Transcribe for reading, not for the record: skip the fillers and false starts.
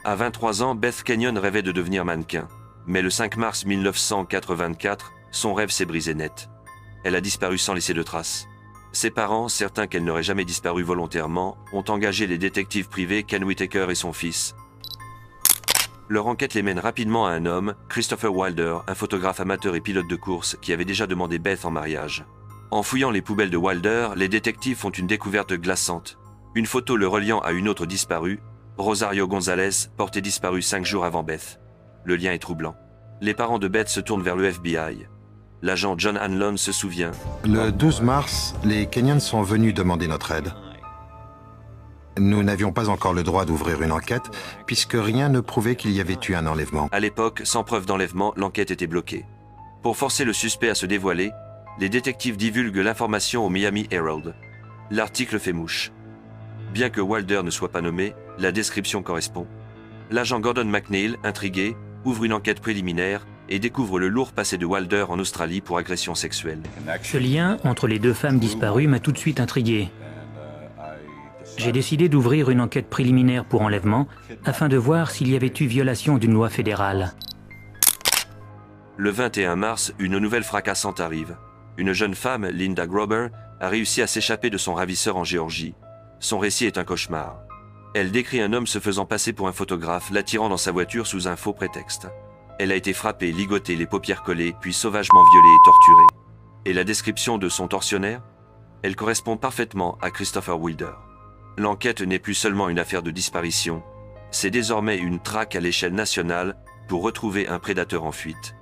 À 23 ans, Beth Kenyon rêvait de devenir mannequin. Mais le 5 mars 1984, son rêve s'est brisé net. Elle a disparu sans laisser de traces. Ses parents, certains qu'elle n'aurait jamais disparu volontairement, ont engagé les détectives privés Ken Whitaker et son fils. Leur enquête les mène rapidement à un homme, Christopher Wilder, un photographe amateur et pilote de course qui avait déjà demandé Beth en mariage. En fouillant les poubelles de Wilder, les détectives font une découverte glaçante. Une photo le reliant à une autre disparue, Rosario Gonzalez, portée disparue 5 jours avant Beth. Le lien est troublant. Les parents de Beth se tournent vers le FBI. L'agent John Hanlon se souvient. Le 12 mars, les Kenyans sont venus demander notre aide. Nous n'avions pas encore le droit d'ouvrir une enquête, puisque rien ne prouvait qu'il y avait eu un enlèvement. À l'époque, sans preuve d'enlèvement, l'enquête était bloquée. Pour forcer le suspect à se dévoiler, les détectives divulguent l'information au Miami Herald. L'article fait mouche. Bien que Wilder ne soit pas nommé, la description correspond. L'agent Gordon McNeil, intrigué, ouvre une enquête préliminaire et découvre le lourd passé de Wilder en Australie pour agression sexuelle. Ce lien entre les deux femmes disparues m'a tout de suite intrigué. J'ai décidé d'ouvrir une enquête préliminaire pour enlèvement afin de voir s'il y avait eu violation d'une loi fédérale. Le 21 mars, une nouvelle fracassante arrive. Une jeune femme, Linda Grober, a réussi à s'échapper de son ravisseur en Géorgie. Son récit est un cauchemar. Elle décrit un homme se faisant passer pour un photographe, l'attirant dans sa voiture sous un faux prétexte. Elle a été frappée, ligotée, les paupières collées, puis sauvagement violée et torturée. Et la description de son tortionnaire? Elle correspond parfaitement à Christopher Wilder. L'enquête n'est plus seulement une affaire de disparition, c'est désormais une traque à l'échelle nationale pour retrouver un prédateur en fuite.